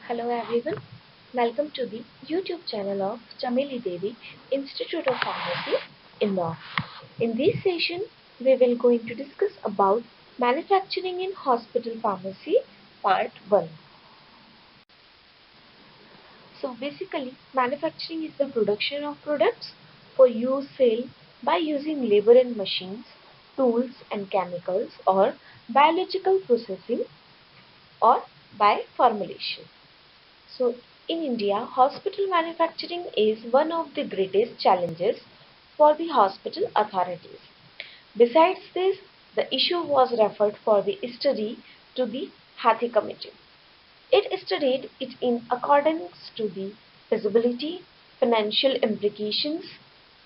Hello everyone, welcome to the YouTube channel of Chameli Devi Institute of Pharmacy, Indore. In this session, we will going to discuss about manufacturing in hospital pharmacy part 1. So basically, manufacturing is the production of products for use sale by using labor and machines, tools and chemicals or biological processing or by formulation. So, in India, hospital manufacturing is one of the greatest challenges for the hospital authorities. Besides this, the issue was referred for the study to the Hathi Committee. It studied it in accordance to the feasibility, financial implications,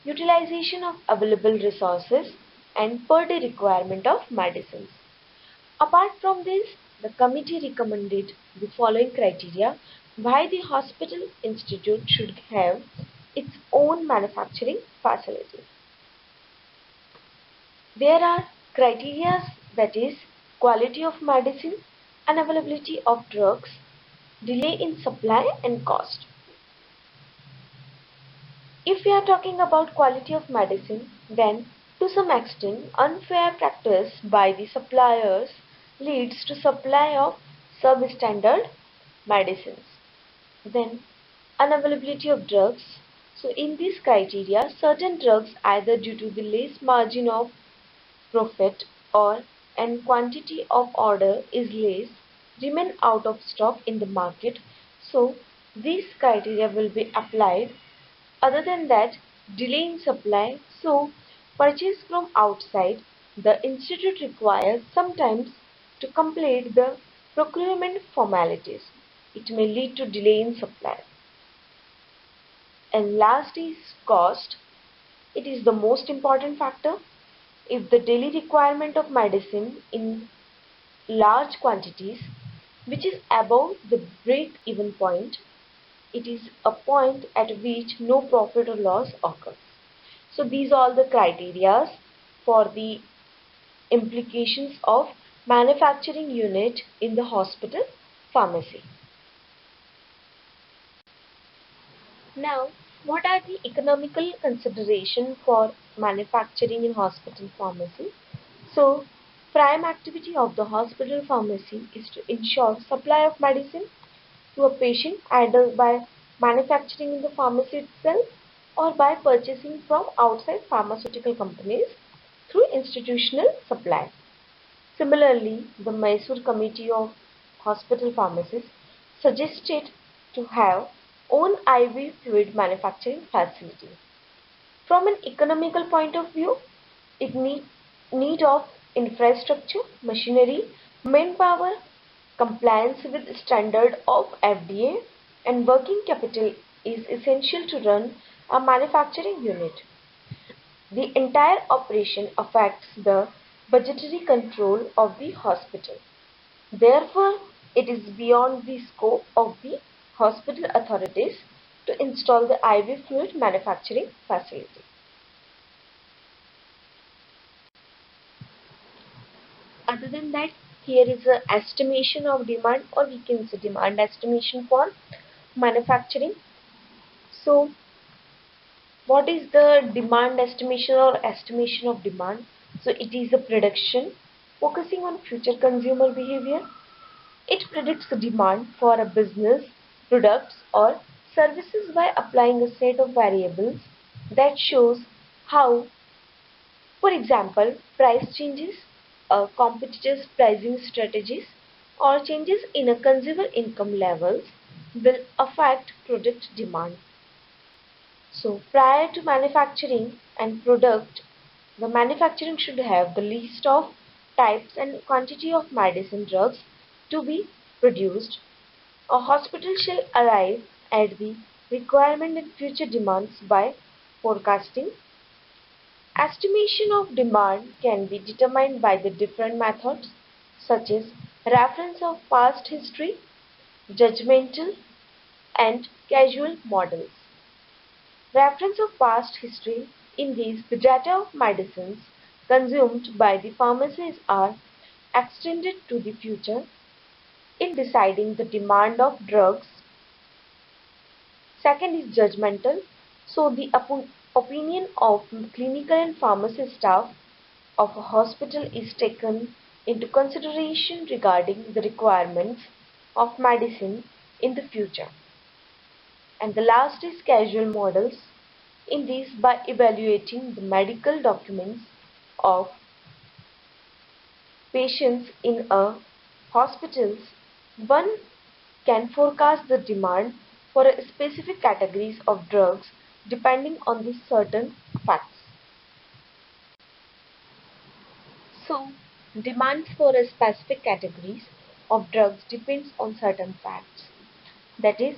utilization of available resources, and per day requirement of medicines. Apart from this, the committee recommended the following criteria why the hospital institute should have its own manufacturing facility. There are criteria, that is quality of medicine, unavailability of drugs, delay in supply and cost. If we are talking about quality of medicine, then to some extent unfair practice by the suppliers leads to supply of substandard medicines. Then unavailability of drugs. So in this criteria, certain drugs either due to the less margin of profit or and quantity of order is less remain out of stock in the market. So these criteria will be applied. Other than that, delay in supply. So purchase from outside. The institute requires sometimes to complete the procurement formalities. It may lead to delay in supply. And last is cost. It is the most important factor. If the daily requirement of medicine in large quantities, which is above the break-even point, it is a point at which no profit or loss occurs. So these are all the criteria for the implications of manufacturing unit in the hospital pharmacy. Now, what are the economical considerations for manufacturing in hospital pharmacy? So, prime activity of the hospital pharmacy is to ensure supply of medicine to a patient either by manufacturing in the pharmacy itself or by purchasing from outside pharmaceutical companies through institutional supply. Similarly, the Mysore Committee of Hospital Pharmacies suggested to have own IV fluid manufacturing facility. From an economical point of view, it need of infrastructure, machinery, manpower, compliance with standard of FDA, and working capital is essential to run a manufacturing unit. The entire operation affects the budgetary control of the hospital. Therefore, it is beyond the scope of the hospital authorities to install the IV fluid manufacturing facility. Other than that, here is an estimation of demand, or we can say demand estimation for manufacturing. So, what is the demand estimation or estimation of demand? So, it is a prediction focusing on future consumer behavior. It predicts the demand for a business, products, or services by applying a set of variables that shows how, for example, price changes, competitors' pricing strategies, or changes in a consumer income levels will affect product demand. So, prior to manufacturing and product, the manufacturing should have the list of types and quantity of medicine drugs to be produced. A hospital shall arrive at the requirement and future demands by forecasting. Estimation of demand can be determined by the different methods such as reference of past history, judgmental, and causal models. Reference of past history. In these, the data of medicines consumed by the pharmacies are extended to the future. in deciding the demand of drugs. Second is judgmental. So the opinion of clinical and pharmacy staff of a hospital is taken into consideration regarding the requirements of medicine in the future. And the last is casual models. In this, by evaluating the medical documents of patients in a hospitals, one can forecast the demand for a specific categories of drugs depending on the certain facts. So, demands for a specific categories of drugs depends on certain facts. That is,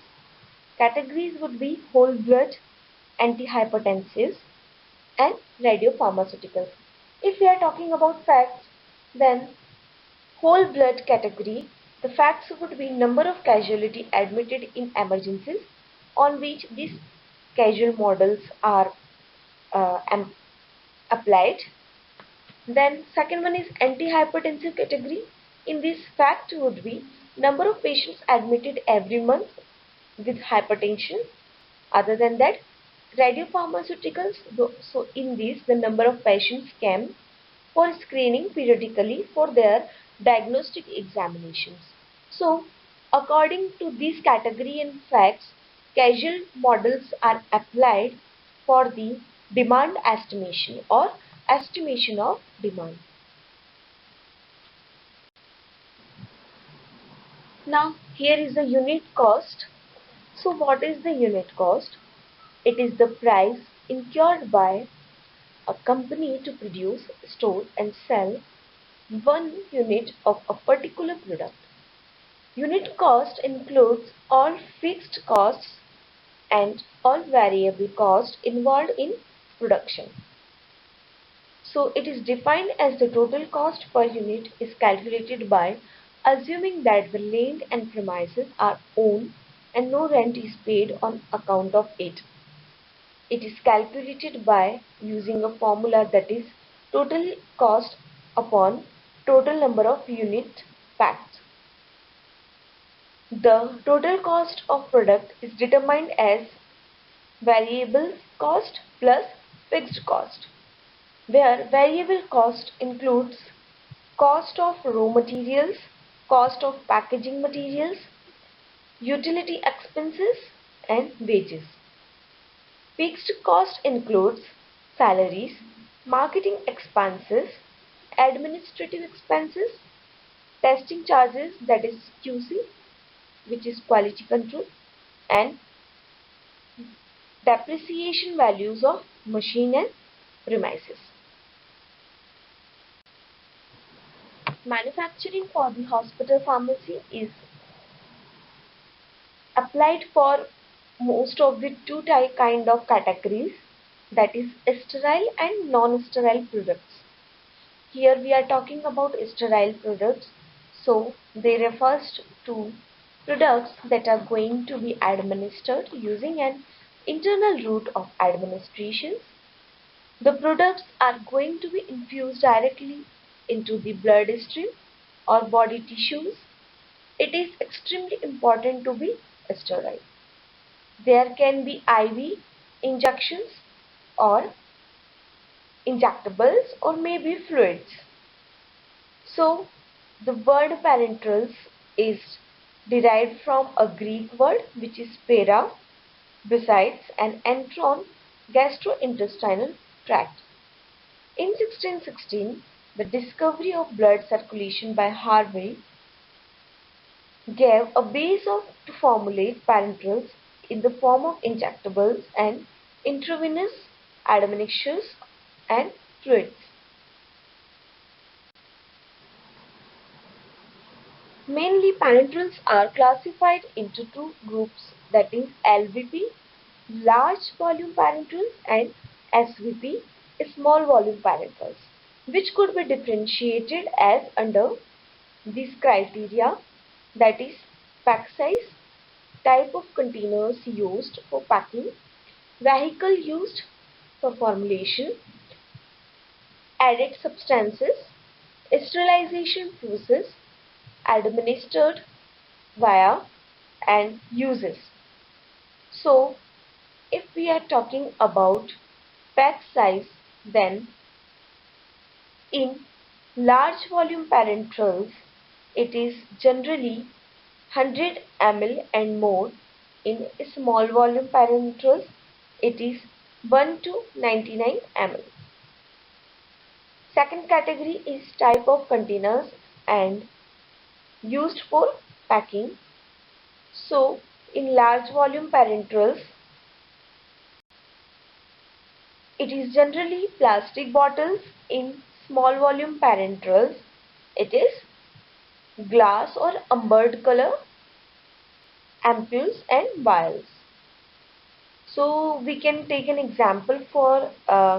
categories would be whole blood, antihypertensives, and radiopharmaceuticals. If we are talking about facts, then whole blood category, the facts would be number of casualty admitted in emergencies on which these casual models are uh, applied. Then second one is antihypertensive category. In this fact would be number of patients admitted every month with hypertension. Other than that, radiopharmaceuticals, so in this the number of patients came for screening periodically for their diagnostic examinations. So, according to this category and facts, causal models are applied for the demand estimation or estimation of demand. Now, here is the unit cost. So, what is the unit cost? It is the price incurred by a company to produce, store, and sell 1 unit of a particular product. Unit cost includes all fixed costs and all variable costs involved in production. So it is defined as the total cost per unit is calculated by assuming that the land and premises are owned and no rent is paid on account of it. It is calculated by using a formula that is total cost upon total number of unit packed. The total cost of product is determined as variable cost plus fixed cost, where variable cost includes cost of raw materials, cost of packaging materials, utility expenses, and wages. Fixed cost includes salaries, marketing expenses, administrative expenses, testing charges, that is QC, which is quality control, and depreciation values of machine and premises. Manufacturing for the hospital pharmacy is applied for most of the two kind of categories, that is sterile and non-sterile products. Here we are talking about sterile products, so they refers to products that are going to be administered using an internal route of administration. The products are going to be infused directly into the blood stream or body tissues. It is extremely important to be sterile. There can be IV injections or injectables or maybe fluids. So the word parentrals is derived from a Greek word which is para, besides, and entron, gastrointestinal tract. In 1616, the discovery of blood circulation by Harvey gave a base to formulate parenterals in the form of injectables and intravenous admixtures and fluids. Mainly, parenterals are classified into two groups, that is LVP, large volume parenterals, and SVP, small volume parenterals, which could be differentiated as under these criteria, that is pack size, type of containers used for packing, vehicle used for formulation, added substances, sterilization process administered, via and uses. So if we are talking about pack size, then in large volume parenterals, it is generally 100 ml and more. In small volume parenterals, it is 1 to 99 ml. Second category is type of containers and used for packing. So, in large volume parenterals, it is generally plastic bottles. In small volume parenterals, it is glass or ambered color ampoules and vials. So we can take an example for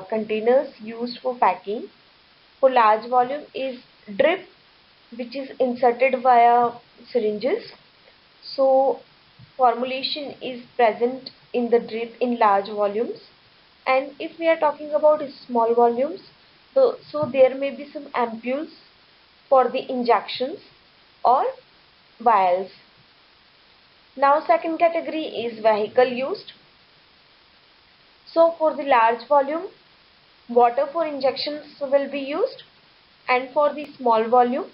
containers used for packing. For large volume is drip, which is inserted via syringes. So formulation is present in the drip in large volumes. And if we are talking about small volumes, so there may be some ampoules for the injections or vials. Now second category is vehicle used. So for the large volume, water for injections will be used, and for the small volume,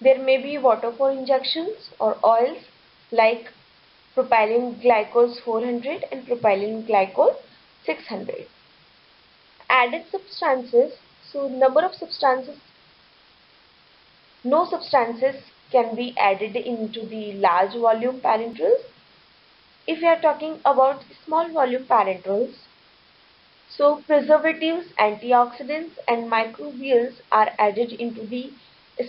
there may be water for injections or oils like propylene glycol 400 and propylene glycol 600. Added substances, so number of substances, no substances can be added into the large volume parenterals. If we are talking about small volume parenterals, so preservatives, antioxidants and microbials are added into the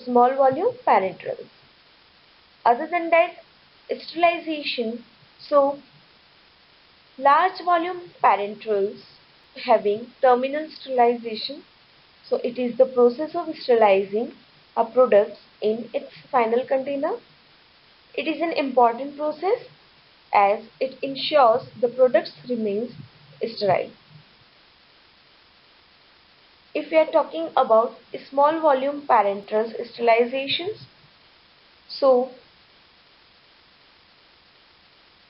small volume parenterals. Other than that, sterilization, so large volume parenterals having terminal sterilization, so it is the process of sterilizing a product in its final container. It is an important process as it ensures the product remains sterile. If we are talking about small volume parenterals sterilizations, so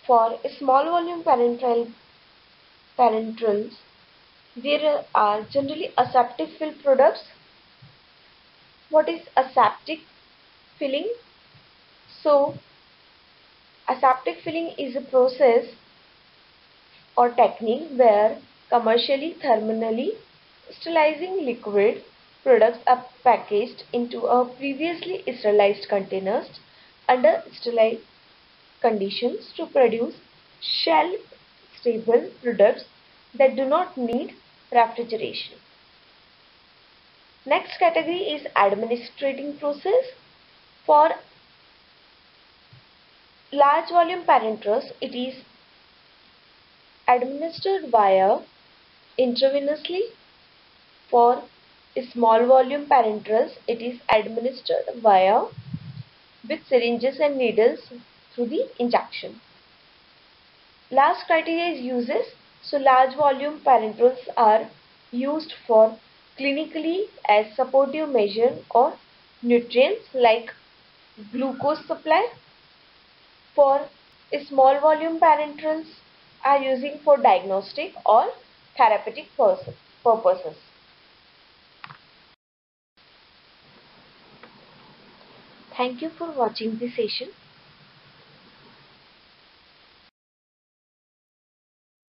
for small volume parenterals, there are generally aseptic fill products. What is aseptic filling? So aseptic filling is a process or technique where commercially thermally sterilizing liquid products are packaged into a previously sterilized containers under sterile conditions to produce shelf-stable products that do not need refrigeration. Next category is administrating process. For large volume parenterals, it is administered via intravenously. For small volume parenterals, it is administered via with syringes and needles through the injection. Last criteria is uses. So large volume parenterals are used for clinically as supportive measure or nutrients like glucose supply. For small volume parenterals are using for diagnostic or therapeutic purposes. Thank you for watching this session.